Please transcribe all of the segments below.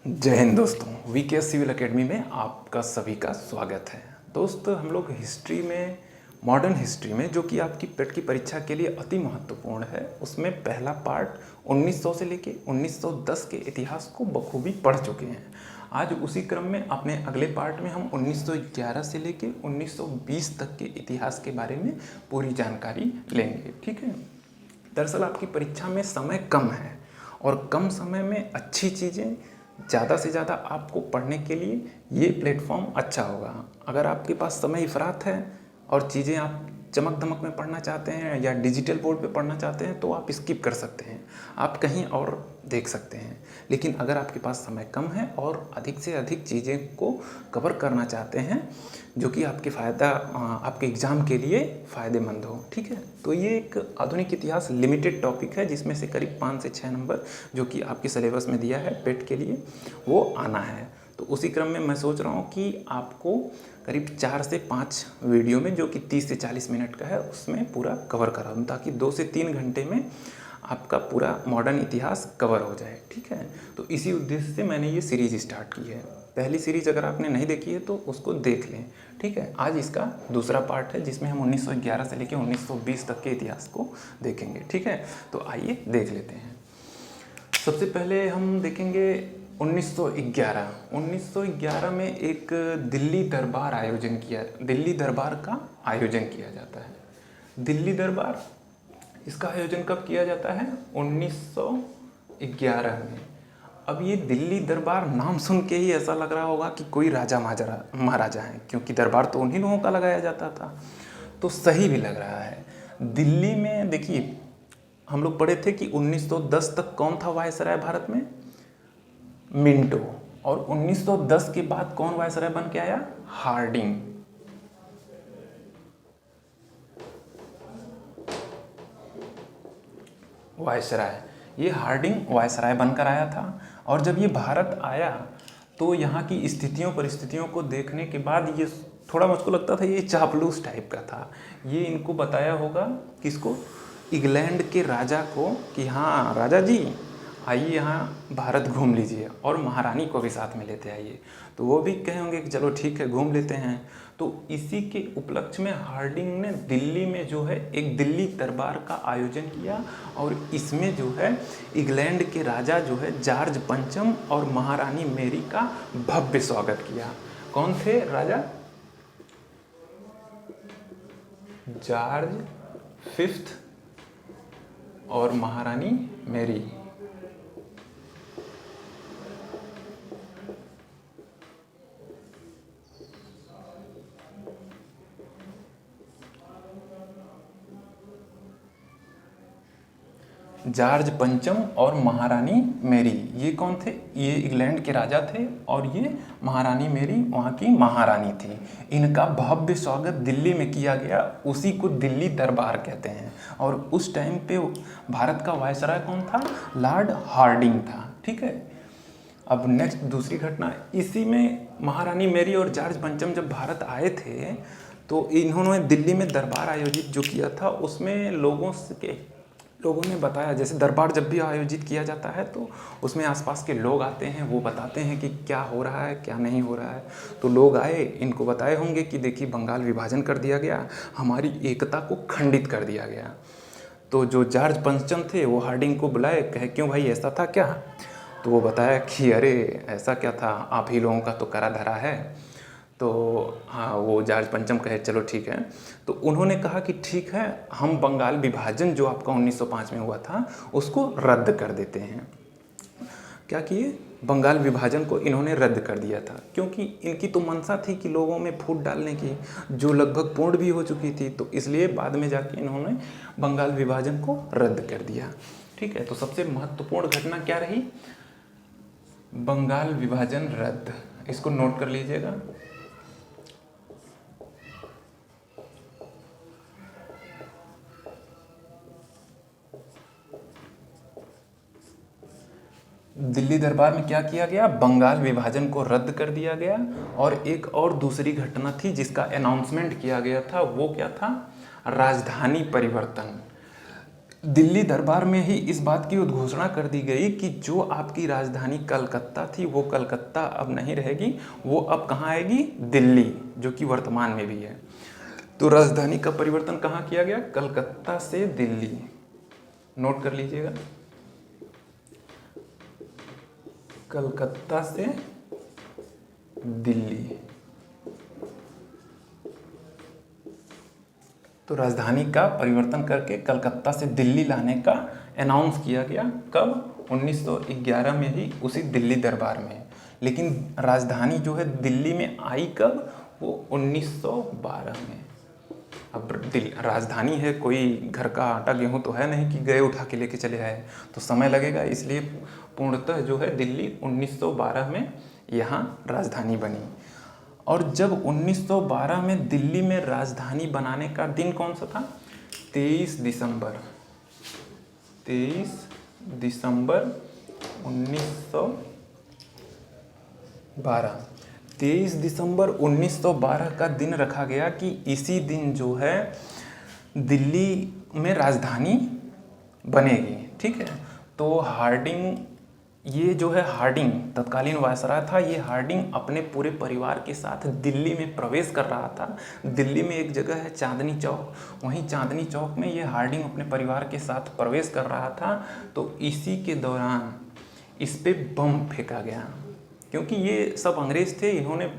जय हिंद दोस्तों, VKS civil academy में आपका सभी का स्वागत है। दोस्तों, हम लोग हिस्ट्री में, मॉडर्न हिस्ट्री में, जो कि आपकी पेट की परीक्षा के लिए अति महत्वपूर्ण है, उसमें पहला पार्ट 1900 से लेके 1910 के इतिहास को बखूबी पढ़ चुके हैं। आज उसी क्रम में अपने अगले पार्ट में हम 1911 से लेके 1920 तक के इतिहास के बारे में पूरी जानकारी लेंगे। ठीक है। दरअसल आपकी परीक्षा में समय कम है और कम समय में अच्छी चीज़ें ज़्यादा से ज़्यादा आपको पढ़ने के लिए ये प्लेटफॉर्म अच्छा होगा। अगर आपके पास समय इफ़रात है और चीज़ें आप चमक धमक में पढ़ना चाहते हैं या डिजिटल बोर्ड पे पढ़ना चाहते हैं तो आप स्किप कर सकते हैं, आप कहीं और देख सकते हैं। लेकिन अगर आपके पास समय कम है और अधिक से अधिक चीज़ें को कवर करना चाहते हैं जो कि आपके एग्ज़ाम के लिए फ़ायदेमंद हो, ठीक है, तो ये एक आधुनिक इतिहास लिमिटेड टॉपिक है जिसमें से करीब 5 से 6 नंबर जो कि आपके सिलेबस में दिया है पेट के लिए वो आना है। तो उसी क्रम में मैं सोच रहा हूँ कि आपको करीब 4 से 5 वीडियो में, जो कि 30 से 40 मिनट का है, उसमें पूरा कवर करा दूँ ताकि 2 से 3 घंटे में आपका पूरा मॉडर्न इतिहास कवर हो जाए। ठीक है। तो इसी उद्देश्य से मैंने ये सीरीज़ स्टार्ट की है। पहली सीरीज़ अगर आपने नहीं देखी है तो उसको देख लें। ठीक है। आज इसका दूसरा पार्ट है जिसमें हम 1911 से लेकर 1920 तक के इतिहास को देखेंगे। ठीक है। तो आइए देख लेते हैं। सबसे पहले हम देखेंगे 1911। 1911 में एक दिल्ली दरबार का आयोजन किया जाता है। दिल्ली दरबार, इसका आयोजन कब किया जाता है? 1911 में। अब ये दिल्ली दरबार नाम सुन के ही ऐसा लग रहा होगा कि कोई राजा महाराजा हैं, क्योंकि दरबार तो उन्हीं लोगों का लगाया जाता था, तो सही भी लग रहा है। दिल्ली में देखिए, हम लोग पढ़े थे कि 1910 तक कौन था वायसराय भारत में? मिंटो। और 1910 के बाद कौन वायसराय बन के आया? हार्डिंग। वायसराय, ये हार्डिंग वायसराय बनकर आया था। और जब ये भारत आया तो यहाँ की स्थितियों परिस्थितियों को देखने के बाद ये थोड़ा, मुझको लगता था ये चापलूस टाइप का था। ये इनको बताया होगा, किसको? इंग्लैंड के राजा को, कि हाँ राजा जी आइए यहाँ भारत घूम लीजिए और महारानी को भी साथ में लेते आइए। तो वो भी कहे होंगे कि चलो ठीक है घूम लेते हैं। तो इसी के उपलक्ष्य में हार्डिंग ने दिल्ली में जो है एक दिल्ली दरबार का आयोजन किया और इसमें जो है इंग्लैंड के राजा जो है जॉर्ज पंचम और महारानी मेरी का भव्य स्वागत किया। कौन थे राजा? जॉर्ज फिफ्थ और महारानी मेरी। जॉर्ज पंचम और महारानी मेरी, ये कौन थे? ये इंग्लैंड के राजा थे और ये महारानी मेरी वहाँ की महारानी थी। इनका भव्य स्वागत दिल्ली में किया गया, उसी को दिल्ली दरबार कहते हैं। और उस टाइम पे भारत का वायसराय कौन था? लॉर्ड हार्डिंग था। ठीक है। अब नेक्स्ट दूसरी घटना, इसी में महारानी मेरी और जॉर्ज पंचम जब भारत आए थे तो इन्होंने दिल्ली में दरबार आयोजित जो किया था, उसमें लोगों ने बताया, जैसे दरबार जब भी आयोजित किया जाता है तो उसमें आसपास के लोग आते हैं, वो बताते हैं कि क्या हो रहा है क्या नहीं हो रहा है। तो लोग आए, इनको बताए होंगे कि देखिए बंगाल विभाजन कर दिया गया, हमारी एकता को खंडित कर दिया गया। तो जो जॉर्ज पंचम थे वो हार्डिंग को बुलाए, कहे क्यों भाई ऐसा था क्या? तो वो बताया कि अरे ऐसा क्या था, आप ही लोगों का तो करा धरा है। तो हाँ, वो जॉर्ज पंचम कहे चलो ठीक है। तो उन्होंने कहा कि ठीक है, हम बंगाल विभाजन जो आपका 1905 में हुआ था उसको रद्द कर देते हैं। क्या किए? बंगाल विभाजन को इन्होंने रद्द कर दिया था, क्योंकि इनकी तो मंशा थी कि लोगों में फूट डालने की, जो लगभग पूर्ण भी हो चुकी थी। तो इसलिए बाद में जाके इन्होंने बंगाल विभाजन को रद्द कर दिया। ठीक है। तो सबसे महत्वपूर्ण घटना क्या रही? बंगाल विभाजन रद्द। इसको नोट कर लीजिएगा। दिल्ली दरबार में क्या किया गया? बंगाल विभाजन को रद्द कर दिया गया। और एक और दूसरी घटना थी जिसका अनाउंसमेंट किया गया था, वो क्या था? राजधानी परिवर्तन। दिल्ली दरबार में ही इस बात की उद्घोषणा कर दी गई कि जो आपकी राजधानी कलकत्ता थी वो कलकत्ता अब नहीं रहेगी, वो अब कहाँ आएगी, दिल्ली, जो कि वर्तमान में भी है। तो राजधानी का परिवर्तन कहाँ किया गया, कलकत्ता से दिल्ली। नोट कर लीजिएगा, कलकत्ता से दिल्ली। तो राजधानी का परिवर्तन करके कलकत्ता से दिल्ली लाने का अनाउंस किया गया। कब, 1911 में ही, उसी दिल्ली दरबार में। लेकिन राजधानी जो है दिल्ली में आई कब, वो 1912 में। अब राजधानी है, कोई घर का आटा गेहूं तो है नहीं कि गए उठा के लेके चले आए, तो समय लगेगा। इसलिए पूर्णतः जो है दिल्ली 1912 में यहाँ राजधानी बनी। और जब 1912 में दिल्ली में राजधानी बनाने का दिन कौन सा था, 23 दिसंबर 1912। 23 दिसंबर 1912 का दिन रखा गया कि इसी दिन जो है दिल्ली में राजधानी बनेगी। ठीक है, तो हार्डिंग, ये जो है हार्डिंग तत्कालीन वायसराय था, ये हार्डिंग अपने पूरे परिवार के साथ दिल्ली में प्रवेश कर रहा था। दिल्ली में एक जगह है चांदनी चौक, वहीं चांदनी चौक में ये हार्डिंग अपने परिवार के साथ प्रवेश कर रहा था। तो इसी के दौरान इस पे बम फेंका गया, क्योंकि ये सब अंग्रेज थे, इन्होंने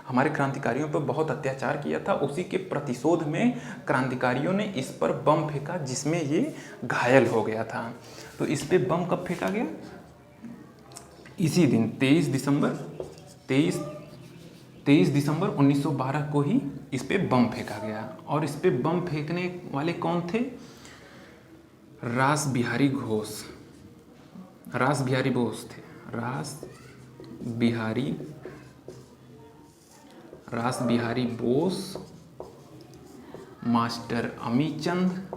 हमारे क्रांतिकारियों पर बहुत अत्याचार किया था। उसी के प्रतिशोध में क्रांतिकारियों ने इस पर बम फेंका, जिसमें ये घायल हो गया था। तो इस पे बम कब फेंका गया, इसी दिन 23 दिसंबर 1912 को ही इस पे बम फेंका गया। और इस पे बम फेंकने वाले कौन थे, रास बिहारी बोस थे। रास बिहारी बोस, मास्टर अमीचंद,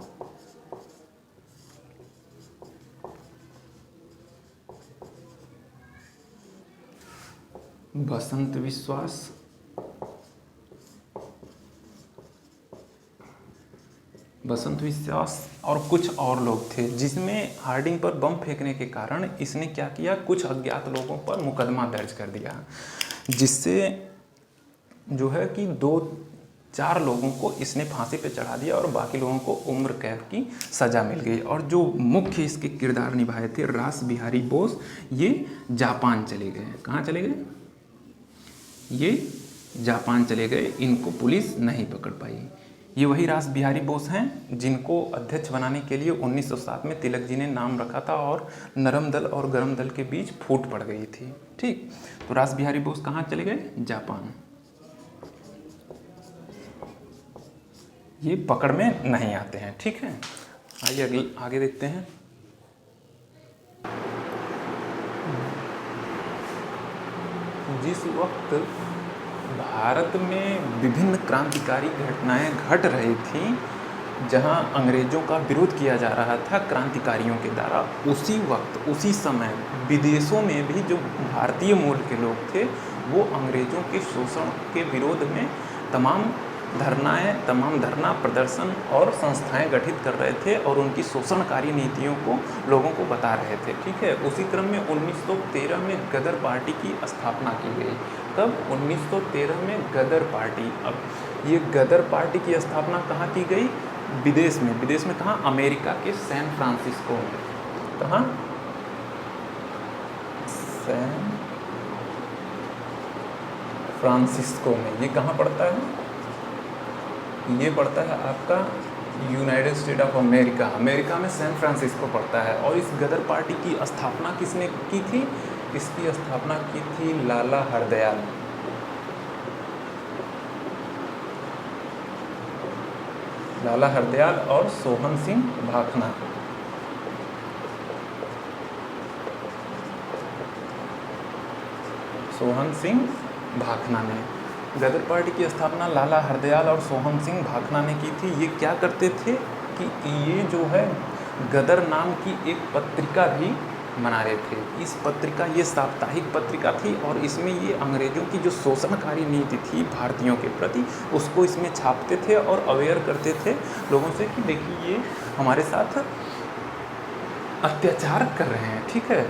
बसंत विश्वास और कुछ और लोग थे, जिसमें हार्डिंग पर बम फेंकने के कारण इसने क्या किया, कुछ अज्ञात लोगों पर मुकदमा दर्ज कर दिया, जिससे जो है कि 2-4 लोगों को इसने फांसी पे चढ़ा दिया और बाकी लोगों को उम्र कैद की सज़ा मिल गई। और जो मुख्य इसके किरदार निभाए थे रास बिहारी बोस, ये जापान चले गए। कहाँ चले गए, ये जापान चले गए, इनको पुलिस नहीं पकड़ पाई। ये वही रास बिहारी बोस हैं जिनको अध्यक्ष बनाने के लिए 1907 में तिलक जी ने नाम रखा था और नरम दल और गरम दल के बीच फूट पड़ गई थी। ठीक, तो रास बिहारी बोस कहाँ चले गए, जापान। ये पकड़ में नहीं आते हैं। ठीक है, आइए आगे देखते हैं। जिस वक्त भारत में विभिन्न क्रांतिकारी घटनाएं घट रही थी, जहां अंग्रेज़ों का विरोध किया जा रहा था क्रांतिकारियों के द्वारा, उसी वक्त उसी समय विदेशों में भी जो भारतीय मूल के लोग थे वो अंग्रेज़ों के शोषण के विरोध में तमाम धरना प्रदर्शन और संस्थाएं गठित कर रहे थे और उनकी शोषणकारी नीतियों को लोगों को बता रहे थे। ठीक है, उसी क्रम में 1913 में गदर पार्टी की स्थापना की गई। तब 1913 में गदर पार्टी, अब ये गदर पार्टी की स्थापना कहाँ की गई, विदेश में कहाँ, अमेरिका के सैन फ्रांसिस्को में। कहाँ, सैन फ्रांसिस्को में। ये कहाँ पड़ता है, ये पड़ता है आपका United state of America, America में सैन फ्रांसिस्को पड़ता है। और इस गदर पार्टी की स्थापना किसने की थी, इसकी स्थापना की थी लाला हरदयाल। लाला हरदयाल और सोहन सिंह भाखना। सोहन सिंह भाखना ने गदर पार्टी की स्थापना लाला हरदयाल और सोहन सिंह भाखना ने की थी। ये क्या करते थे कि ये जो है गदर नाम की एक पत्रिका भी बना रहे थे। इस पत्रिका, ये साप्ताहिक पत्रिका थी और इसमें ये अंग्रेज़ों की जो शोषणकारी नीति थी भारतीयों के प्रति, उसको इसमें छापते थे और अवेयर करते थे लोगों से कि देखिए ये हमारे साथ अत्याचार कर रहे हैं, ठीक है,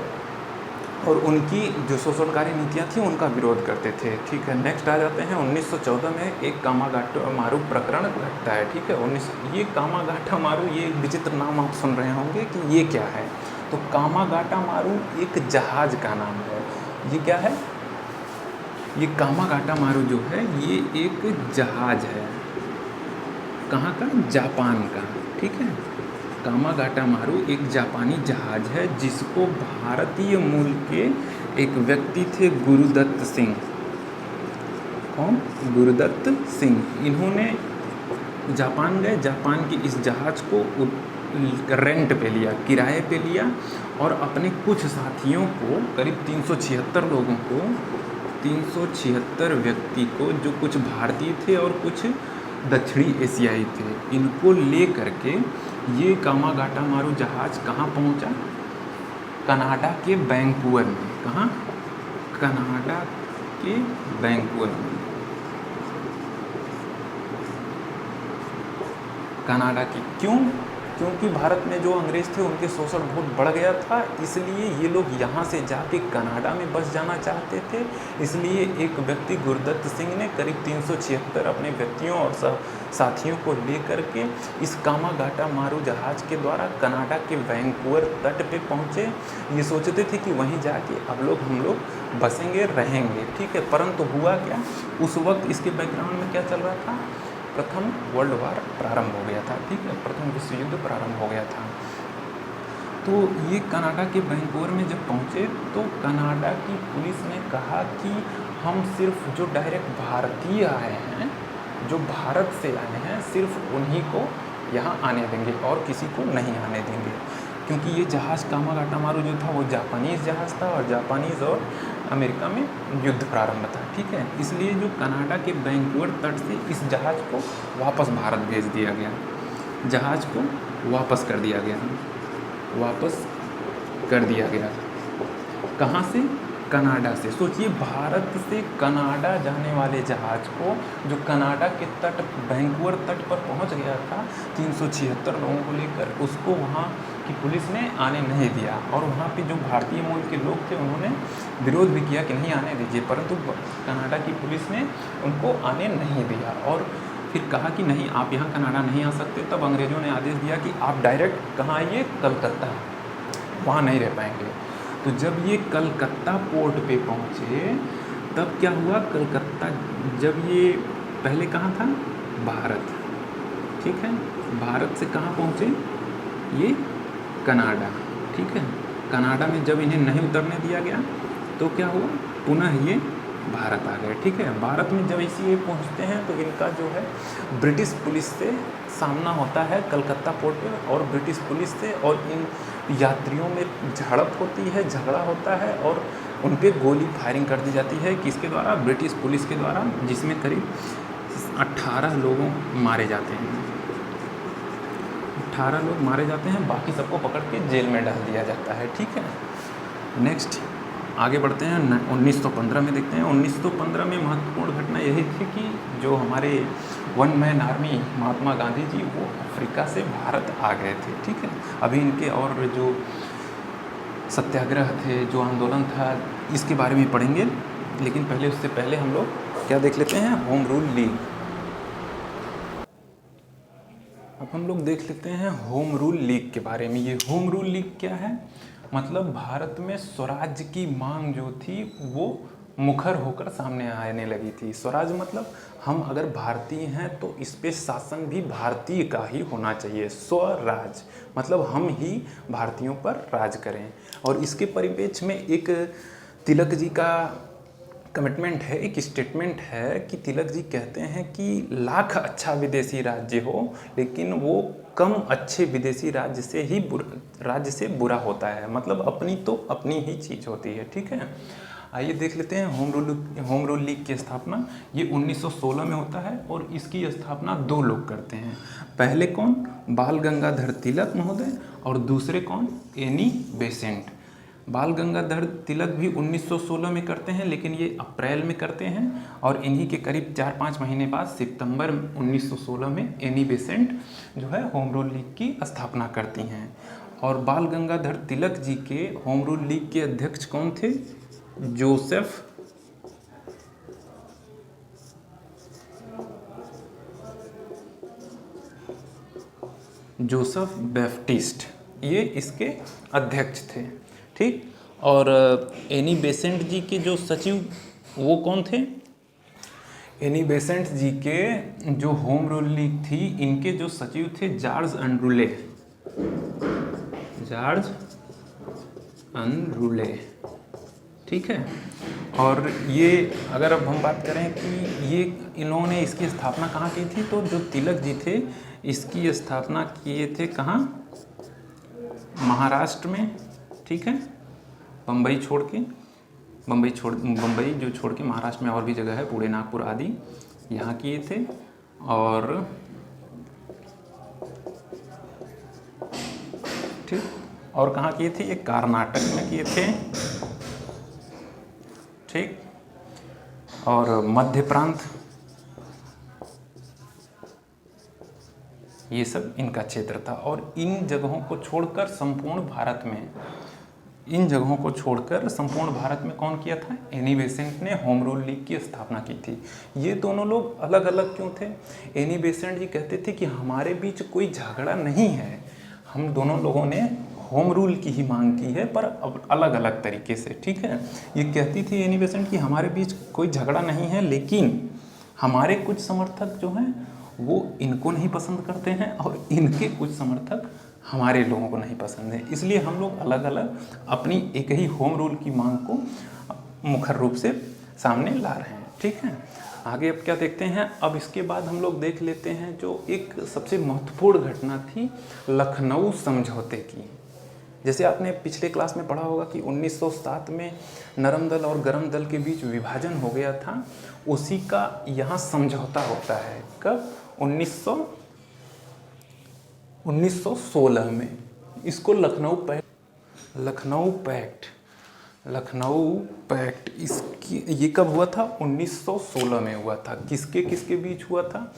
और उनकी जो शोषणकारी नीतियाँ थी उनका विरोध करते थे, ठीक है। नेक्स्ट आ जाते हैं 1914 में एक कामागाटा मारू प्रकरण घटता है, ठीक है। ये कामागाटा मारू, ये विचित्र नाम आप सुन रहे होंगे कि ये क्या है। तो कामागाटा मारू एक जहाज़ का नाम है। ये क्या है? ये कामागाटा मारू जो है ये एक जहाज़ है। कहाँ का? जापान का, ठीक है। कामागाटा मारू एक जापानी जहाज़ है जिसको भारतीय मूल के एक व्यक्ति थे गुरुदत्त सिंह। कौन? गुरुदत्त सिंह। इन्होंने जापान गए, जापान की इस जहाज़ को रेंट पे लिया, किराए पे लिया, और अपने कुछ साथियों को, करीब 376 लोगों को, 376 व्यक्ति को, जो कुछ भारतीय थे और कुछ दक्षिणी एशियाई थे, इनको ले करके ये कामागाटा मारू जहाज़ कहाँ पहुँचा? कनाडा के वैंकूवर में। कहाँ? कनाडा के वैंकूवर में। कनाडा की क्यों? क्योंकि भारत में जो अंग्रेज़ थे उनके शोषण बहुत बढ़ गया था, इसलिए ये लोग यहाँ से जाके कनाडा में बस जाना चाहते थे। इसलिए एक व्यक्ति गुरुदत्त सिंह ने करीब 376 अपने व्यक्तियों और साथियों को लेकर के इस कामागाटा मारू जहाज़ के द्वारा कनाडा के वैंकूवर तट पे पहुँचे। ये सोचते थे कि वहीं जाके हम लोग बसेंगे, रहेंगे, ठीक है। परंतु हुआ क्या? उस वक्त इसके बैकग्राउंड में क्या चल रहा था? प्रथम वर्ल्ड वार प्रारंभ हो गया था, ठीक है। प्रथम विश्व युद्ध प्रारंभ हो गया था। तो ये कनाडा के वैंकूवर में जब पहुँचे तो कनाडा की पुलिस ने कहा कि हम सिर्फ जो डायरेक्ट भारतीय आए हैं, जो भारत से आए हैं, सिर्फ उन्हीं को यहाँ आने देंगे और किसी को नहीं आने देंगे। क्योंकि ये जहाज़ कामागाटा मारू जो था वो जापानीज़ जहाज़ था और जापानीज़ और अमेरिका में युद्ध प्रारंभ था, ठीक है। इसलिए जो कनाडा के वैंकूवर तट से इस जहाज़ को वापस भारत भेज दिया गया, जहाज़ को वापस कर दिया गया, वापस कर दिया गया। कहाँ से? कनाडा से। सोचिए, भारत से कनाडा जाने वाले जहाज़ को, जो कनाडा के तट वैंकूवर तट पर पहुंच गया था 376 लोगों को लेकर, उसको वहां की पुलिस ने आने नहीं दिया। और वहां पे जो भारतीय मूल के लोग थे उन्होंने विरोध भी किया कि नहीं आने दीजिए, परंतु कनाडा की पुलिस ने उनको आने नहीं दिया और फिर कहा कि नहीं, आप यहाँ कनाडा नहीं आ सकते। तब अंग्रेज़ों ने आदेश दिया कि आप डायरेक्ट कहाँ आइए? कलकत्ता, वहाँ नहीं रह पाएंगे। तो जब ये कलकत्ता पोर्ट पे पहुँचे तब क्या हुआ? कलकत्ता, जब ये पहले कहाँ था? भारत, ठीक है। भारत से कहाँ पहुँचे? ये कनाडा, ठीक है। कनाडा में जब इन्हें नहीं उतरने दिया गया तो क्या हुआ? पुनः ये भारत आ गए, ठीक है। भारत में जब इसी ये पहुँचते हैं तो इनका जो है ब्रिटिश पुलिस से सामना होता है कलकत्ता पोर्ट पे, और ब्रिटिश पुलिस से और इन यात्रियों में झड़प होती है, झगड़ा होता है और उन पे गोली फायरिंग कर दी जाती है। किसके द्वारा? ब्रिटिश पुलिस के द्वारा, जिसमें करीब 18 लोगों मारे जाते हैं। 18 लोग मारे जाते हैं, बाकी सबको पकड़ के जेल में डाल दिया जाता है, ठीक है। नेक्स्ट आगे बढ़ते हैं, 1915 में देखते हैं। 1915 में महत्वपूर्ण घटना यही थी कि जो हमारे one man army Mahatma Gandhi ji वो अफ्रीका से भारत आ गए थे, ठीक है। अभी इनके और जो सत्याग्रह थे, जो आंदोलन था, इसके बारे में पढ़ेंगे, लेकिन पहले उससे पहले हम लोग क्या देख लेते हैं? Home rule league. अब हम लोग देख लेते हैं होम रूल लीग के बारे में। ये होम रूल लीग क्या है? मतलब भारत में स्वराज की मांग जो थी वो मुखर होकर सामने आने लगी थी। स्वराज मतलब हम अगर भारतीय हैं तो इस पे शासन भी भारतीय का ही होना चाहिए। स्वराज मतलब हम ही भारतीयों पर राज करें। और इसके परिप्रेक्ष्य में एक तिलक जी का कमिटमेंट है, एक स्टेटमेंट है कि तिलक जी कहते हैं कि लाख अच्छा विदेशी राज्य हो लेकिन वो कम अच्छे विदेशी राज्य से बुरा होता है। मतलब अपनी तो अपनी ही चीज़ होती है, ठीक है। आइए देख लेते हैं होम रूल लीग की स्थापना। ये 1916 में होता है और इसकी स्थापना 2 लोग करते हैं। पहले कौन? बाल गंगाधर तिलक महोदय, और दूसरे कौन? Annie Besant. बाल गंगाधर तिलक भी 1916 में करते हैं, लेकिन ये अप्रैल में करते हैं, और इन्हीं के करीब 4-5 महीने बाद सितंबर 1916 में एनी बेसेंट जो है होम रूल लीग की स्थापना करती हैं। और बाल गंगाधर तिलक जी के होम रूल लीग के अध्यक्ष कौन थे? जोसेफ बैप्टिस्ट, ये इसके अध्यक्ष थे। ठीक। और एनी बेसेंट जी के जो सचिव वो कौन थे? एनी बेसेंट जी के जो होम रूल लीग थी, इनके जो सचिव थे जॉर्ज अनरूले। जॉर्ज अनरूले, ठीक है। और ये अगर अब हम बात करें कि ये इन्होंने इसकी स्थापना कहाँ की थी, तो जो तिलक जी थे इसकी स्थापना किए थे कहाँ? महाराष्ट्र में, ठीक है। बम्बई जो छोड़ के महाराष्ट्र में और भी जगह है, पुणे, नागपुर आदि, यहाँ किए थे। और ठीक, और कहाँ किए थे? ये कर्नाटक में किए थे, ठीक। और मध्य प्रांत, ये सब इनका क्षेत्र था। और इन जगहों को छोड़कर संपूर्ण भारत में कौन किया था? एनी बेसेंट ने होम रूल लीग की स्थापना की थी। ये दोनों लोग अलग अलग क्यों थे? एनी बेसेंट जी कहते थे कि हमारे बीच कोई झगड़ा नहीं है, हम दोनों लोगों ने होम रूल की ही मांग की है, पर अब अलग अलग तरीके से, ठीक है। ये कहती थी एनी बेसेंट कि हमारे बीच कोई झगड़ा नहीं है, लेकिन हमारे कुछ समर्थक जो हैं वो इनको नहीं पसंद करते हैं और इनके कुछ समर्थक हमारे लोगों को नहीं पसंद है, इसलिए हम लोग अलग अलग अपनी एक ही होम रूल की मांग को मुखर रूप से सामने ला रहे हैं, ठीक है। आगे अब क्या देखते हैं? अब इसके बाद हम लोग देख लेते हैं जो एक सबसे महत्वपूर्ण घटना थी लखनऊ समझौते की। जैसे आपने पिछले क्लास में पढ़ा होगा कि 1907 में नरम दल और गरम दल के बीच विभाजन हो गया था, उसी का यहाँ समझौता होता है। कब? 1916 में। इसको लखनऊ पैक्ट इसकी ये कब हुआ था? 1916 में हुआ था। किसके किसके बीच हुआ था?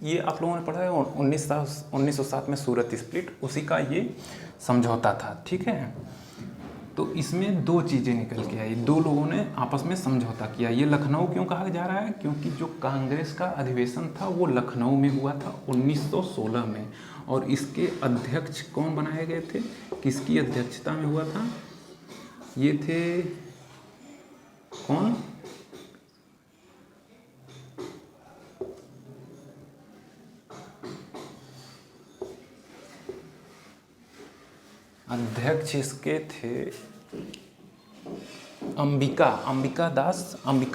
ये आप लोगों ने पढ़ा है 1907 में सूरत स्प्लिट, उसी का ये समझौता था, ठीक है। तो इसमें दो चीज़ें निकल के आई, दो लोगों ने आपस में समझौता किया। ये लखनऊ क्यों कहा जा रहा है? क्योंकि जो कांग्रेस का अधिवेशन था वो लखनऊ में हुआ था 1916 में, और इसके अध्यक्ष कौन बनाए गए थे? किसकी अध्यक्षता में हुआ था? ये थे कौन? अध्यक्ष इसके थे अंबिका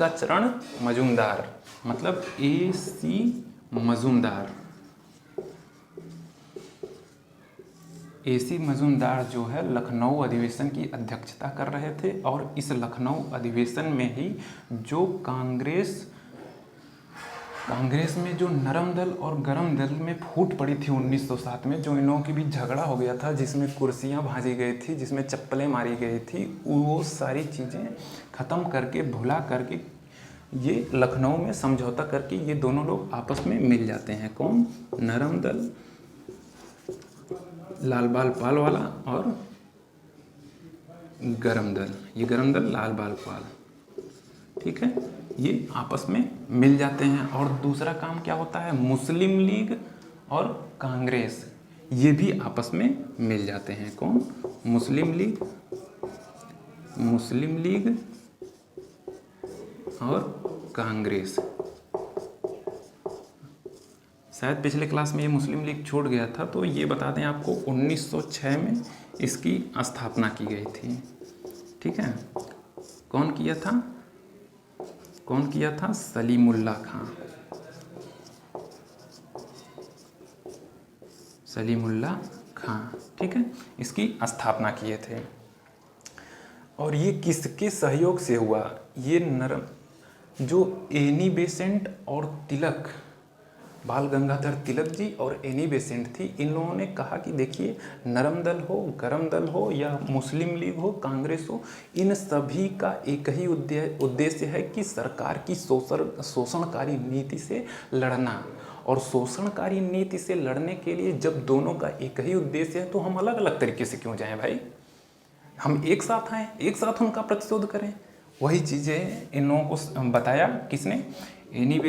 चरण मजूमदार, मतलब AC मजूमदार। AC मजूमदार जो है लखनऊ अधिवेशन की अध्यक्षता कर रहे थे, और इस लखनऊ अधिवेशन में ही जो कांग्रेस में जो नरम दल और गरम दल में फूट पड़ी थी 1907 में, जो इन लोगों के बीच झगड़ा हो गया था, जिसमें कुर्सियां भाजी गई थी, जिसमें चप्पलें मारी गई थी, वो सारी चीज़ें ख़त्म करके, भुला करके, ये लखनऊ में समझौता करके ये दोनों लोग आपस में मिल जाते हैं। कौन? नरम दल, लाल बाल पाल वाला, और गरम दल, ये गरम दल लाल बाल पाल, ठीक है। ये आपस में मिल जाते हैं। और दूसरा काम क्या होता है? मुस्लिम लीग और कांग्रेस, ये भी आपस में मिल जाते हैं। कौन? मुस्लिम लीग और कांग्रेस। शायद पिछले क्लास में ये मुस्लिम लीग छूट गया था, तो ये बता दें आपको 1906 में इसकी स्थापना की गई थी, ठीक है। कौन किया था? सलीमुल्लाह खां, ठीक है, इसकी स्थापना किए थे। और ये किसके सहयोग से हुआ? ये जो एनी बेसेंट और तिलक, बाल गंगाधर तिलक जी और एनी बेसेंट थी, इन लोगों ने कहा कि देखिए, नरम दल हो, गरम दल हो, या मुस्लिम लीग हो, कांग्रेस हो, इन सभी का एक ही उद्देश्य है कि सरकार की शोषणकारी नीति से लड़ना और शोषणकारी नीति से लड़ने के लिए जब दोनों का एक ही उद्देश्य है तो हम अलग अलग तरीके से क्यों जाएं भाई? हम एक साथ आए, एक साथ उनका प्रतिशोध करें। वही चीज़ें इन लोगों को बताया किसने? एनी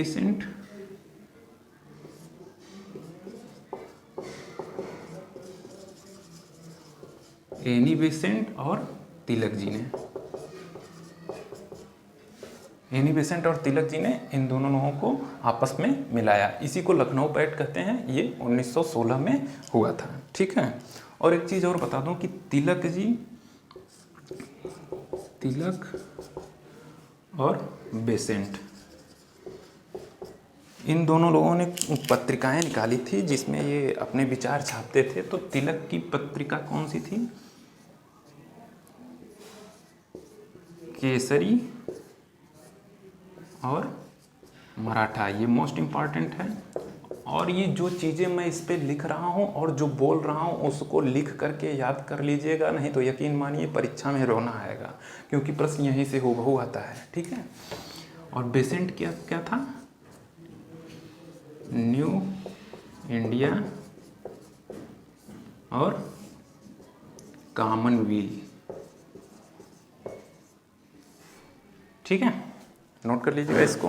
बेसेंट और तिलक जी ने। एनी बेसेंट और तिलक जी ने इन दोनों लोगों को आपस में मिलाया। इसी को लखनऊ पैक्ट कहते हैं। ये 1916 में हुआ था, ठीक है। और एक चीज़ और बता दूं कि तिलक और बेसेंट, इन दोनों लोगों ने पत्रिकाएं निकाली थी जिसमें ये अपने विचार छापते थे। तो तिलक की पत्रिका कौन सी थी? केसरी और मराठा, ये मोस्ट इम्पॉर्टेंट है। और ये जो चीज़ें मैं इस पे लिख रहा हूँ और जो बोल रहा हूँ उसको लिख करके याद कर लीजिएगा, नहीं तो यकीन मानिए परीक्षा में रोना आएगा, क्योंकि प्रश्न यहीं से हूबहू आता है, ठीक है। और बेसेंट क्या क्या था? न्यू इंडिया और कॉमनवेल्थ, ठीक है, नोट कर लीजिएगा इसको।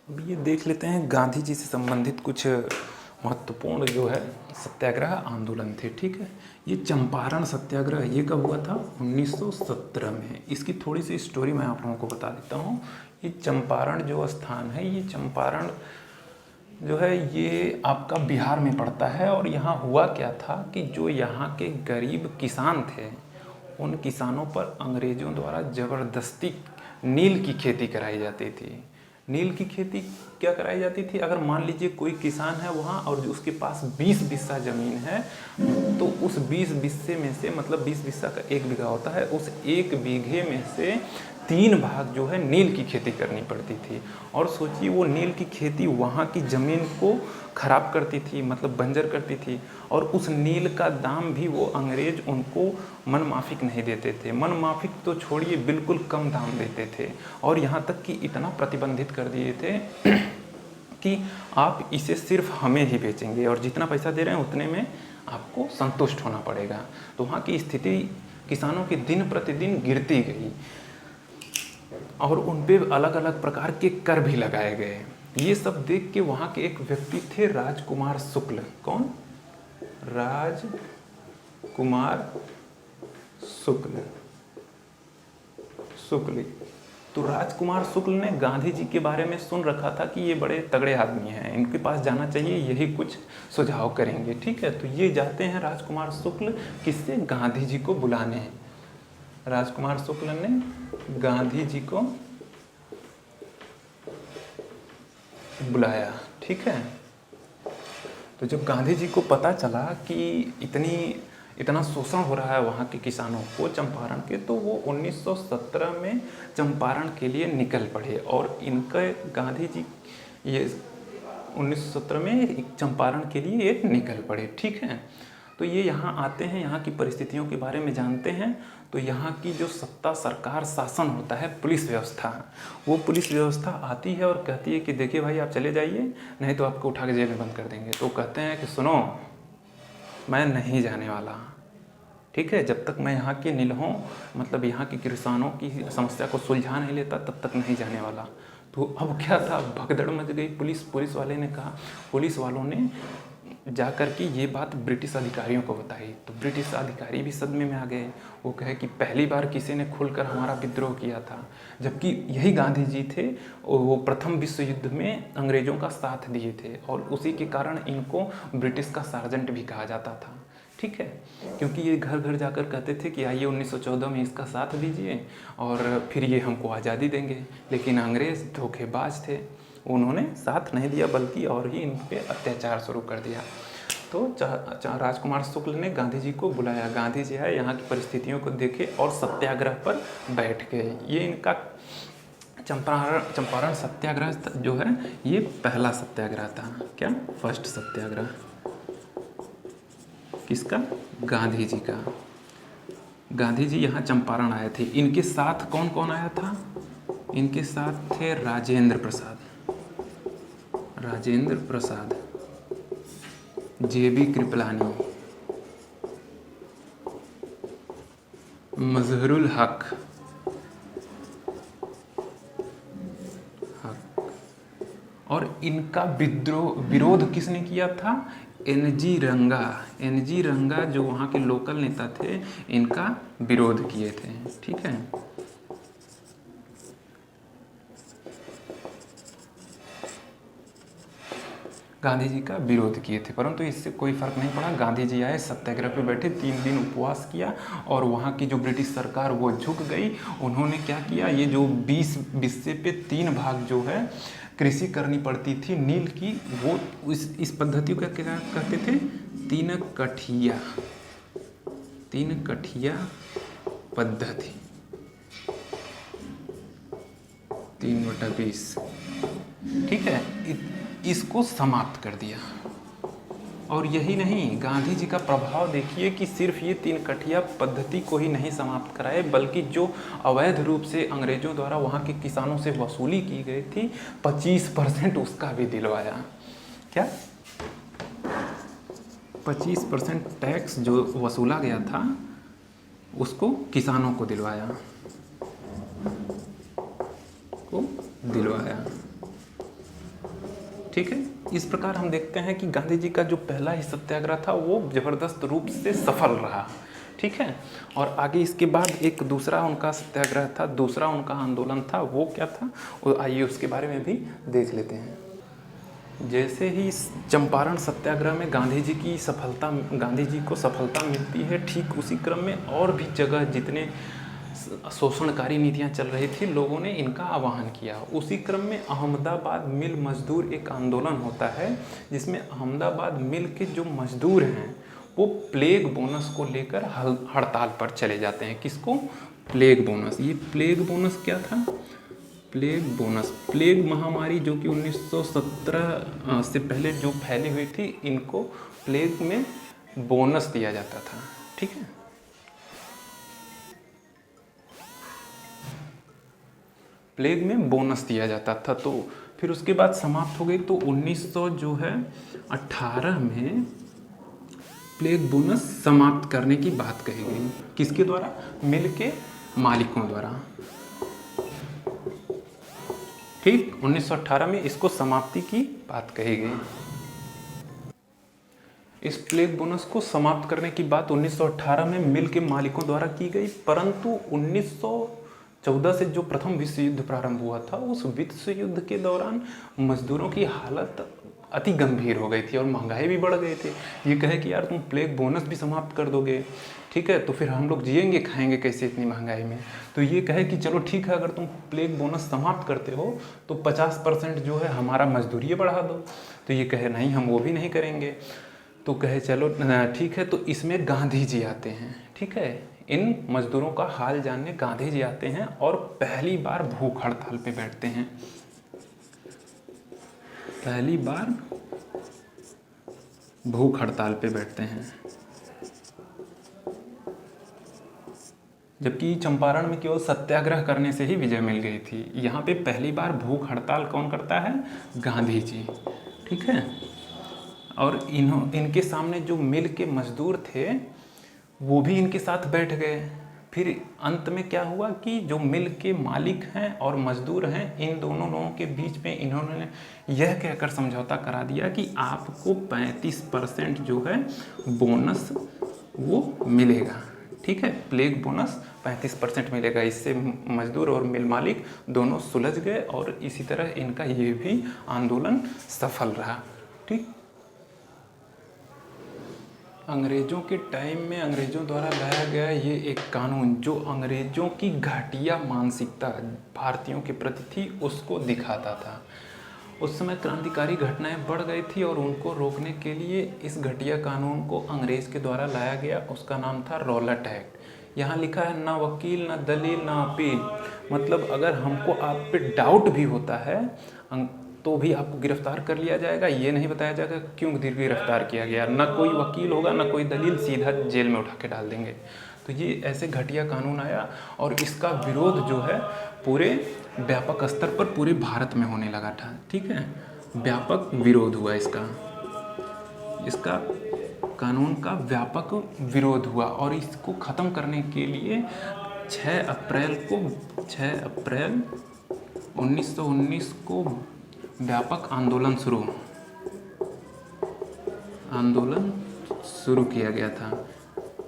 अब ये देख लेते हैं गांधी जी से संबंधित कुछ महत्वपूर्ण जो है सत्याग्रह आंदोलन थे, ठीक है। ये चंपारण सत्याग्रह ये कब हुआ था? 1917 में। इसकी थोड़ी सी स्टोरी मैं आप लोगों को बता देता हूँ। ये चंपारण जो स्थान है, ये चंपारण जो है ये आपका बिहार में पड़ता है। और यहाँ हुआ क्या था कि जो यहाँ के गरीब किसान थे, उन किसानों पर अंग्रेज़ों द्वारा ज़बरदस्ती नील की खेती कराई जाती थी। नील की खेती क्या कराई जाती थी? अगर मान लीजिए कोई किसान है वहाँ और उसके पास 20 बिस्सा ज़मीन है, तो उस 20 बिस्से में से, मतलब 20 बिस्सा का 1 बीघा होता है, उस 1 बीघे में से 3 भाग जो है नील की खेती करनी पड़ती थी। और सोचिए वो नील की खेती वहाँ की ज़मीन को ख़राब करती थी, मतलब बंजर करती थी। और उस नील का दाम भी वो अंग्रेज़ उनको मनमाफ़िक नहीं देते थे। मनमाफ़िक तो छोड़िए, बिल्कुल कम दाम देते थे। और यहाँ तक कि इतना प्रतिबंधित कर दिए थे कि आप इसे सिर्फ हमें ही बेचेंगे और जितना पैसा दे रहे हैं उतने में आपको संतुष्ट होना पड़ेगा। तो वहाँ की स्थिति किसानों की दिन प्रतिदिन गिरती गई और उन पे अलग अलग प्रकार के कर भी लगाए गए। ये सब देख के वहाँ के एक व्यक्ति थे राजकुमार शुक्ल। कौन? राजकुमार शुक्ल। तो राजकुमार शुक्ल ने गांधी जी के बारे में सुन रखा था कि ये बड़े तगड़े आदमी हैं, इनके पास जाना चाहिए, यही कुछ सुझाव करेंगे, ठीक है। तो ये जाते हैं राजकुमार शुक्ल किससे? गांधी जी को बुलाने। राजकुमार शुक्ल ने गांधी जी को बुलाया, ठीक है। तो जब गांधी जी को पता चला कि इतना शोषण हो रहा है वहाँ के किसानों को चंपारण के, तो वो 1917 में चंपारण के लिए निकल पड़े। और इनके गांधी जी ये 1917 में चंपारण के लिए ये निकल पड़े, ठीक है। तो ये यहाँ आते हैं, यहाँ की परिस्थितियों के बारे में जानते हैं। तो यहाँ की जो सत्ता, सरकार, शासन होता है, पुलिस व्यवस्था, वो पुलिस व्यवस्था आती है और कहती है कि देखिए भाई आप चले जाइए, नहीं तो आपको उठा के जेल में बंद कर देंगे। तो कहते हैं कि सुनो, मैं नहीं जाने वाला, ठीक है, जब तक मैं यहाँ के नीलहों, मतलब यहाँ के किसानों की समस्या को सुलझा नहीं लेता तब तक नहीं जाने वाला। तो अब क्या था, भगदड़ मच गई। पुलिस वाले ने कहा, पुलिस वालों ने जाकर के ये बात ब्रिटिश अधिकारियों को बताई। तो ब्रिटिश अधिकारी भी सदमे में आ गए। वो कहे कि पहली बार किसी ने खुलकर हमारा विद्रोह किया था, जबकि यही गांधी जी थे, वो प्रथम विश्व युद्ध में अंग्रेज़ों का साथ दिए थे और उसी के कारण इनको ब्रिटिश का सार्जेंट भी कहा जाता था, ठीक है। क्योंकि ये घर घर जाकर कहते थे कि आइए 1914 में इसका साथ दीजिए और फिर ये हमको आज़ादी देंगे। लेकिन अंग्रेज़ धोखेबाज थे, उन्होंने साथ नहीं दिया बल्कि और ही इन पे अत्याचार शुरू कर दिया। तो राजकुमार शुक्ल ने गांधी जी को बुलाया। गांधी जी आए, यहाँ की परिस्थितियों को देखे और सत्याग्रह पर बैठ गए। ये इनका चंपारण सत्याग्रह जो है ये पहला सत्याग्रह था। क्या? फर्स्ट सत्याग्रह किसका? गांधी जी का। गांधी जी यहाँ चंपारण आए थे। इनके साथ कौन कौन आया था? इनके साथ थे राजेंद्र प्रसाद, जेबी कृपलानी, मजहरुल हक, और इनका विरोध किसने किया था? एनजी रंगा जो वहाँ के लोकल नेता थे, इनका विरोध किए थे। ठीक है, गांधी जी का विरोध किए थे, परंतु इससे कोई फर्क नहीं पड़ा। गांधी जी आए, सत्याग्रह पे बैठे, 3 दिन उपवास किया और वहाँ की जो ब्रिटिश सरकार वो झुक गई। उन्होंने क्या किया, ये जो 20 हिस्से पे 3 भाग जो है कृषि करनी पड़ती थी नील की, वो इस पद्धति को क्या कहते थे? 3 कठिया पद्धति, 3/20। ठीक है, इसको समाप्त कर दिया। और यही नहीं, गांधी जी का प्रभाव देखिए कि सिर्फ ये 3 कठिया पद्धति को ही नहीं समाप्त कराए, बल्कि जो अवैध रूप से अंग्रेजों द्वारा वहाँ के किसानों से वसूली की गई थी 25% उसका भी दिलवाया। क्या? 25% टैक्स जो वसूला गया था उसको किसानों को दिलवाया। ठीक है, इस प्रकार हम देखते हैं कि गांधी जी का जो पहला ही सत्याग्रह था वो जबरदस्त रूप से सफल रहा। ठीक है, और आगे इसके बाद एक दूसरा उनका सत्याग्रह था, दूसरा उनका आंदोलन था, वो क्या था, वो आइए उसके बारे में भी देख लेते हैं। जैसे ही चंपारण सत्याग्रह में गांधी जी को सफलता मिलती है, ठीक उसी क्रम में और भी जगह जितने शोषणकारी नीतियां चल रही थी, लोगों ने इनका आह्वान किया। उसी क्रम में अहमदाबाद मिल मजदूर एक आंदोलन होता है, जिसमें अहमदाबाद मिल के जो मजदूर हैं वो प्लेग बोनस को लेकर हड़ताल पर चले जाते हैं। किसको? Plague bonus. ये प्लेग बोनस क्या था? प्लेग महामारी जो कि 1917 से पहले जो फैली हुई थी, इनको प्लेग में बोनस दिया जाता था। ठीक है, प्लेग में बोनस दिया जाता था। तो फिर उसके बाद समाप्त हो गई। तो 1918 में प्लेग बोनस समाप्त करने की बात कही गई। किसके द्वारा? मिल के मालिकों द्वारा। ठीक, 1918 में इसको समाप्ति की बात कही गई। इस प्लेग बोनस को समाप्त करने की बात 1918 में मिल के मालिकों द्वारा की गई, परंतु 1914 से जो प्रथम विश्व युद्ध प्रारंभ हुआ था, उस विश्व युद्ध के दौरान मजदूरों की हालत अति गंभीर हो गई थी और महंगाई भी बढ़ गई थी। ये कहे कि यार तुम प्लेग बोनस भी समाप्त कर दोगे, ठीक है, तो फिर हम लोग जिएंगे खाएंगे कैसे इतनी महंगाई में। तो ये कहे कि चलो ठीक है, अगर तुम प्लेग बोनस समाप्त करते हो तो 50% जो है हमारा मजदूरी बढ़ा दो। तो ये कहे नहीं, हम वो भी नहीं करेंगे। तो कहे चलो ठीक है। तो इसमें गांधी जी आते हैं। ठीक है, इन मजदूरों का हाल जानने गांधी जी आते हैं और पहली बार भूख हड़ताल पे बैठते हैं। पहली बार भूख हड़ताल पे बैठते हैं, जबकि चंपारण में केवल सत्याग्रह करने से ही विजय मिल गई थी। यहाँ पे पहली बार भूख हड़ताल कौन करता है? गांधी जी। ठीक है, और इनके सामने जो मिल के मजदूर थे वो भी इनके साथ बैठ गए। फिर अंत में क्या हुआ कि जो मिल के मालिक हैं और मजदूर हैं, इन दोनों लोगों के बीच में इन्होंने यह कहकर समझौता करा दिया कि आपको 35% जो है बोनस वो मिलेगा। ठीक है, प्लेग बोनस 35% मिलेगा। इससे मजदूर और मिल मालिक दोनों सुलझ गए और इसी तरह इनका ये भी आंदोलन सफल रहा। ठीक, अंग्रेज़ों के टाइम में अंग्रेज़ों द्वारा लाया गया ये एक कानून जो अंग्रेज़ों की घटिया मानसिकता भारतीयों के प्रति थी, उसको दिखाता था। उस समय क्रांतिकारी घटनाएं बढ़ गई थी और उनको रोकने के लिए इस घटिया कानून को अंग्रेज़ के द्वारा लाया गया। उसका नाम था रॉलेट एक्ट। यहाँ लिखा है ना वकील, ना दलील, ना अपील। मतलब अगर हमको आप पे डाउट भी होता है तो भी आपको गिरफ्तार कर लिया जाएगा। ये नहीं बताया जाएगा क्यों गिरफ्तार किया गया। ना कोई वकील होगा, ना कोई दलील, सीधा जेल में उठा के डाल देंगे। तो ये ऐसे घटिया कानून आया और इसका विरोध जो है पूरे व्यापक स्तर पर पूरे भारत में होने लगा था। ठीक है, व्यापक विरोध हुआ इसका कानून का व्यापक विरोध हुआ और इसको ख़त्म करने के लिए 6 अप्रैल 1919 को व्यापक आंदोलन शुरू किया गया था,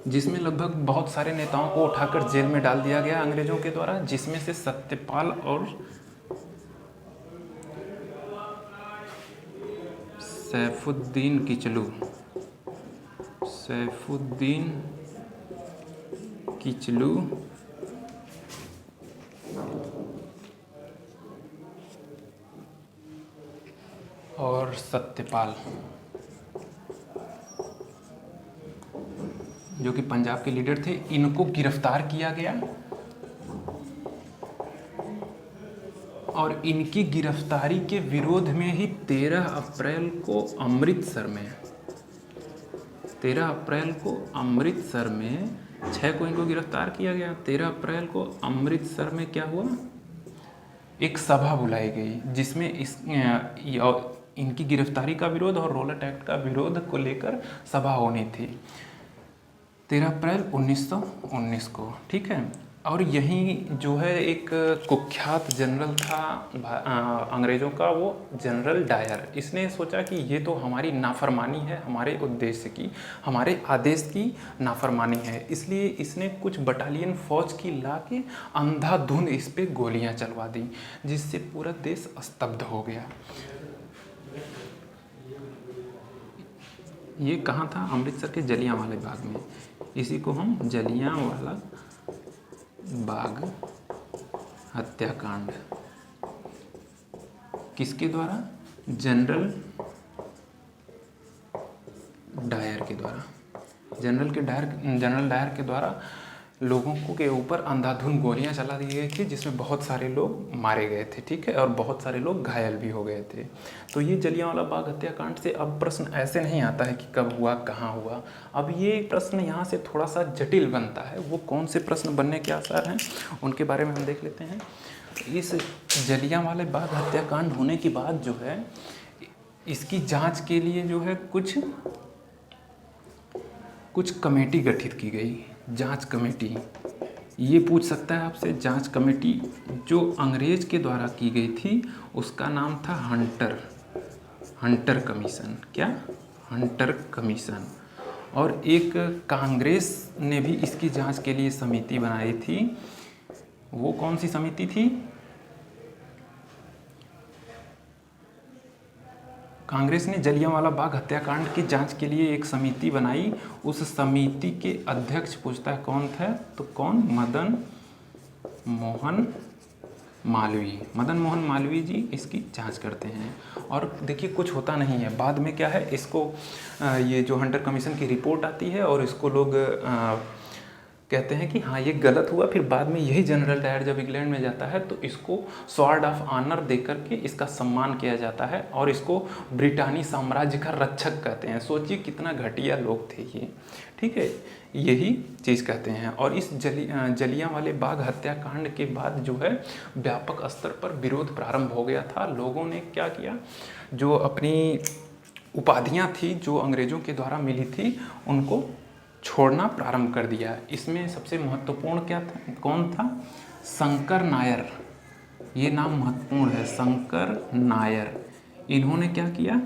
जिसमें लगभग बहुत सारे नेताओं को उठाकर जेल में डाल दिया गया अंग्रेजों के द्वारा, जिसमें से सत्यपाल और सैफुद्दीन किचलू और सत्यपाल, जो कि पंजाब के लीडर थे, इनको गिरफ्तार किया गया और इनकी गिरफ्तारी के विरोध में ही 13 अप्रैल को अमृतसर में 6 को इनको गिरफ्तार किया गया। 13 अप्रैल को अमृतसर में क्या हुआ, एक सभा बुलाई गई जिसमें इनकी गिरफ्तारी का विरोध और रॉलेट एक्ट का विरोध को लेकर सभा होनी थी 13 अप्रैल 1919 को। ठीक है, और यहीं जो है एक कुख्यात जनरल था अंग्रेज़ों का, वो जनरल डायर। इसने सोचा कि ये तो हमारी नाफरमानी है, हमारे उद्देश्य की, हमारे आदेश की नाफरमानी है, इसलिए इसने कुछ बटालियन फौज की ला के अंधाधुंध इस पे गोलियां चलवा दी, जिससे पूरा देश स्तब्ध हो गया। ये कहाँ था, अमृतसर के जलियांवाला बाग में। इसी को हम जलियांवाला बाग हत्याकांड किसके द्वारा, जनरल डायर के द्वारा। जनरल डायर के द्वारा लोगों के ऊपर अंधाधुंध गोलियां चला दी गई थी, जिसमें बहुत सारे लोग मारे गए थे। ठीक है, और बहुत सारे लोग घायल भी हो गए थे। तो ये जलियांवाला बाग हत्याकांड से अब प्रश्न ऐसे नहीं आता है कि कब हुआ, कहाँ हुआ। अब ये प्रश्न यहाँ से थोड़ा सा जटिल बनता है। वो कौन से प्रश्न बनने के आसार हैं, उनके बारे में हम देख लेते हैं। इस जलियांवाला बाग हत्याकांड होने के बाद जो है, इसकी जांच के लिए जो है कुछ कमेटी गठित की गई। जांच कमेटी, ये पूछ सकता है आपसे, जांच कमेटी जो अंग्रेज के द्वारा की गई थी उसका नाम था हंटर कमीशन। क्या, हंटर कमीशन। और एक कांग्रेस ने भी इसकी जांच के लिए समिति बनाई थी। वो कौन सी समिति थी, कांग्रेस ने जलियांवाला बाग हत्याकांड की जांच के लिए एक समिति बनाई। उस समिति के अध्यक्ष पूछता है कौन थे, तो कौन, मदन मोहन मालवीय जी इसकी जांच करते हैं। और देखिए कुछ होता नहीं है, बाद में क्या है, इसको ये जो हंटर कमीशन की रिपोर्ट आती है और इसको लोग कहते हैं कि हाँ ये गलत हुआ। फिर बाद में यही जनरल डायर जब इंग्लैंड में जाता है तो इसको स्वॉर्ड ऑफ ऑनर दे करके इसका सम्मान किया जाता है और इसको ब्रिटानी साम्राज्य का रक्षक कहते हैं। सोचिए कितना घटिया लोग थे ये। ठीक है, यही चीज़ कहते हैं। और इस जलियांवाले बाग हत्याकांड के बाद जो है व्यापक स्तर पर विरोध प्रारंभ हो गया था। लोगों ने क्या किया, जो अपनी उपाधियाँ थी जो अंग्रेज़ों के द्वारा मिली थी उनको छोड़ना प्रारंभ कर दिया। इसमें सबसे महत्वपूर्ण क्या था, कौन था, शंकर नायर। ये नाम महत्वपूर्ण है, शंकर नायर। इन्होंने क्या किया,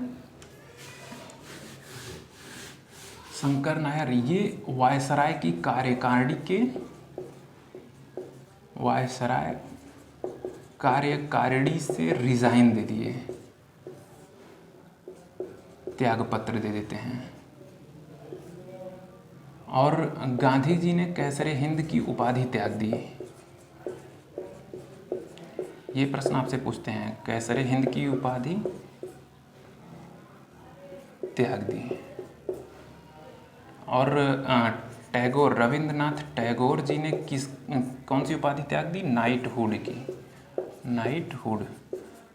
शंकर नायर ये वायसराय की कार्यकारिणी से रिजाइन दे दिए, त्यागपत्र दे देते हैं। और गांधी जी ने कैसरे हिंद की उपाधि त्याग दी। ये प्रश्न आपसे पूछते हैं, कैसरे हिंद की उपाधि त्याग दी। और रविंद्रनाथ टैगोर जी ने कौन सी उपाधि त्याग दी,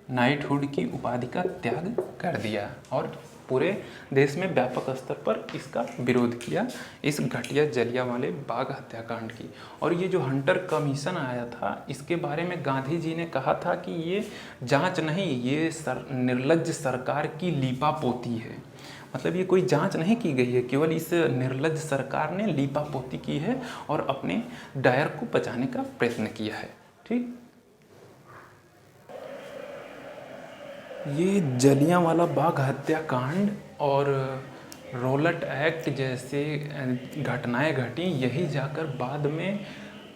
नाइटहुड की उपाधि का त्याग कर दिया। और पूरे देश में व्यापक स्तर पर इसका विरोध किया, इस घटिया जलियांवाले बाग हत्याकांड की। और ये जो हंटर कमीशन आया था, इसके बारे में गांधी जी ने कहा था कि ये जांच नहीं, ये निर्लज्ज सरकार की लीपापोती है। मतलब ये कोई जांच नहीं की गई है, केवल इस निर्लज्ज सरकार ने लीपापोती की है और अपने डायर को बचाने का प्रयत्न किया है। ठीक, ये जलियांवाला बाग हत्याकांड और रॉलेट एक्ट जैसे घटनाएं घटी, यही जाकर बाद में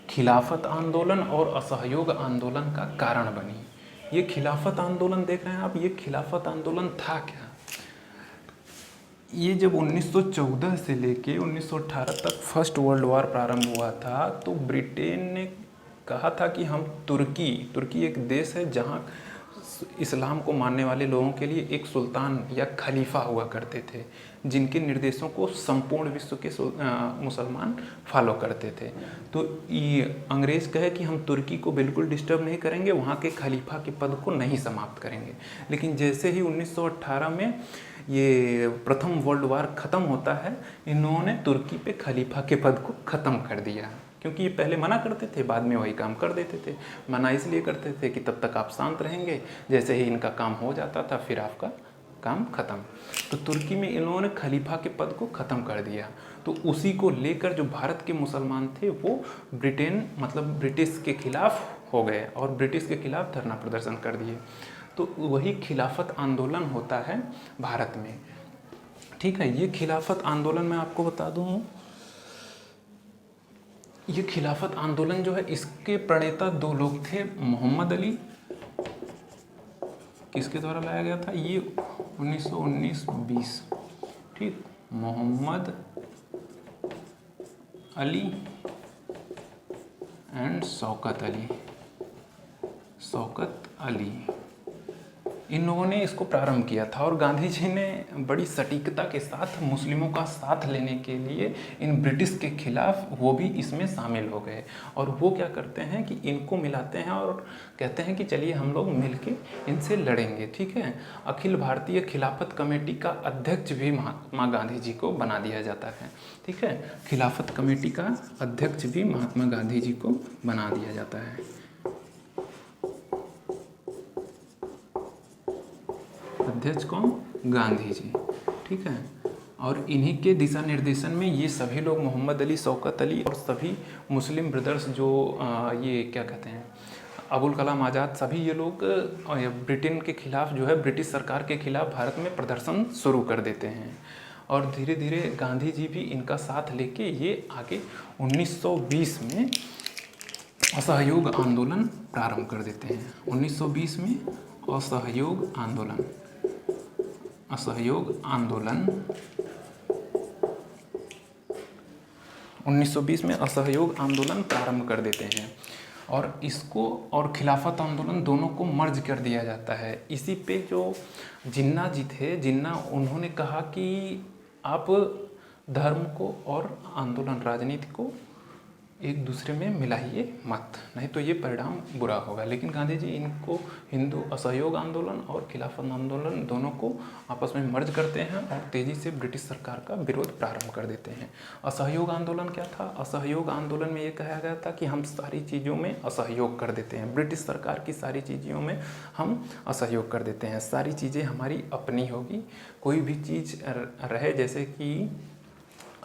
खिलाफत आंदोलन और असहयोग आंदोलन का कारण बनी। ये खिलाफत आंदोलन देख रहे हैं आप, ये खिलाफत आंदोलन था क्या? ये जब 1914 से लेके 1918 तक फर्स्ट वर्ल्ड वॉर प्रारंभ हुआ था, तो ब्रिटेन ने कहा था कि हम तुर्की एक देश है जहाँ इस्लाम को मानने वाले लोगों के लिए एक सुल्तान या खलीफा हुआ करते थे, जिनके निर्देशों को संपूर्ण विश्व के मुसलमान फॉलो करते थे। तो ये अंग्रेज कहे कि हम तुर्की को बिल्कुल डिस्टर्ब नहीं करेंगे, वहाँ के खलीफा के पद को नहीं समाप्त करेंगे। लेकिन जैसे ही 1918 में ये प्रथम वर्ल्ड वॉर ख़त्म होता है, इन्होंने तुर्की पे खलीफा के पद को ख़त्म कर दिया, क्योंकि ये पहले मना करते थे, बाद में वही काम कर देते थे। मना इसलिए करते थे कि तब तक आप शांत रहेंगे, जैसे ही इनका काम हो जाता था फिर आपका काम ख़त्म। तो तुर्की में इन्होंने खलीफा के पद को ख़त्म कर दिया। तो उसी को लेकर जो भारत के मुसलमान थे वो ब्रिटिश के खिलाफ हो गए और ब्रिटिश के खिलाफ धरना प्रदर्शन कर दिए। तो वही खिलाफत आंदोलन होता है भारत में। ठीक है, ये खिलाफत आंदोलन मैं आपको बता दूँ, ये खिलाफत आंदोलन जो है इसके प्रणेता दो लोग थे, मोहम्मद अली, किसके द्वारा लाया गया था ये 1919-20, ठीक, मोहम्मद अली एंड शौकत अली, इन लोगों ने इसको प्रारंभ किया था। और गांधी जी ने बड़ी सटीकता के साथ मुस्लिमों का साथ लेने के लिए इन ब्रिटिश के खिलाफ वो भी इसमें शामिल हो गए। और वो क्या करते हैं कि इनको मिलाते हैं और कहते हैं कि चलिए हम लोग मिलके इनसे लड़ेंगे। ठीक है, अखिल भारतीय खिलाफत कमेटी का अध्यक्ष भी महात्मा गांधी जी को बना दिया जाता है। ठीक है, खिलाफत कमेटी का अध्यक्ष भी महात्मा गांधी जी को बना दिया जाता है। अध्यक्ष कौन? गांधी जी। ठीक है, और इन्हीं के दिशा निर्देशन में ये सभी लोग, मोहम्मद अली, शौकत अली और सभी मुस्लिम ब्रदर्स जो ये क्या कहते हैं, अबुल कलाम आज़ाद, सभी ये लोग ब्रिटेन के खिलाफ जो है, ब्रिटिश सरकार के खिलाफ भारत में प्रदर्शन शुरू कर देते हैं। और धीरे धीरे गांधी जी भी इनका साथ लेके ये आगे 1920 में असहयोग आंदोलन प्रारंभ कर देते हैं। 1920 में असहयोग आंदोलन 1920 में असहयोग आंदोलन प्रारंभ कर देते हैं और इसको और खिलाफत आंदोलन दोनों को मर्ज कर दिया जाता है। इसी पे जो जिन्ना जी थे, जिन्ना, उन्होंने कहा कि आप धर्म को और आंदोलन, राजनीति को एक दूसरे में मिलाइए मत, नहीं तो ये परिणाम बुरा होगा। लेकिन गांधी जी इनको हिंदू असहयोग आंदोलन और खिलाफत आंदोलन दोनों को आपस में मर्ज करते हैं और तेज़ी से ब्रिटिश सरकार का विरोध प्रारंभ कर देते हैं। असहयोग आंदोलन क्या था? असहयोग आंदोलन में ये कहा गया था कि हम सारी चीज़ों में असहयोग कर देते हैं, ब्रिटिश सरकार की सारी चीज़ों में हम असहयोग कर देते हैं, सारी चीज़ें हमारी अपनी होगी, कोई भी चीज़ रहे, जैसे कि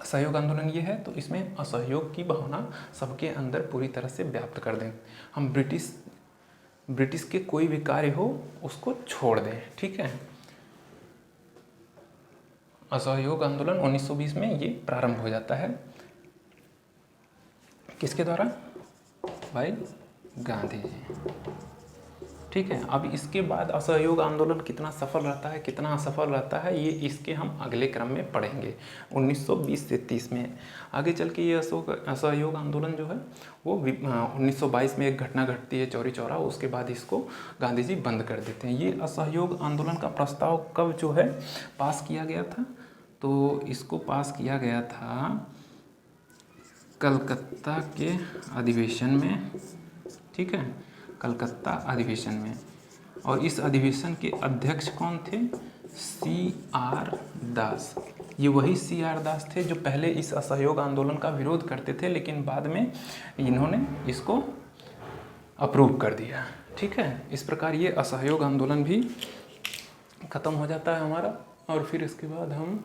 असहयोग आंदोलन ये है तो इसमें असहयोग की भावना सबके अंदर पूरी तरह से व्याप्त कर दें, हम ब्रिटिश के कोई भी कार्य हो उसको छोड़ दें। ठीक है, असहयोग आंदोलन 1920 में ये प्रारंभ हो जाता है, किसके द्वारा? भाई गांधी जी। ठीक है, अब इसके बाद असहयोग आंदोलन कितना सफल रहता है, कितना असफल रहता है, ये इसके हम अगले क्रम में पढ़ेंगे। 1920 से 30 में आगे चल के ये असहयोग आंदोलन जो है वो 1922 में एक घटना घटती है चौरी चौरा, उसके बाद इसको गांधी जी बंद कर देते हैं। ये असहयोग आंदोलन का प्रस्ताव कब जो है पास किया गया था? तो इसको पास किया गया था कलकत्ता के अधिवेशन में। ठीक है, कलकत्ता अधिवेशन में। और इस अधिवेशन के अध्यक्ष कौन थे? CR दास। ये वही CR दास थे जो पहले इस असहयोग आंदोलन का विरोध करते थे, लेकिन बाद में इन्होंने इसको अप्रूव कर दिया। ठीक है, इस प्रकार ये असहयोग आंदोलन भी ख़त्म हो जाता है हमारा। और फिर इसके बाद हम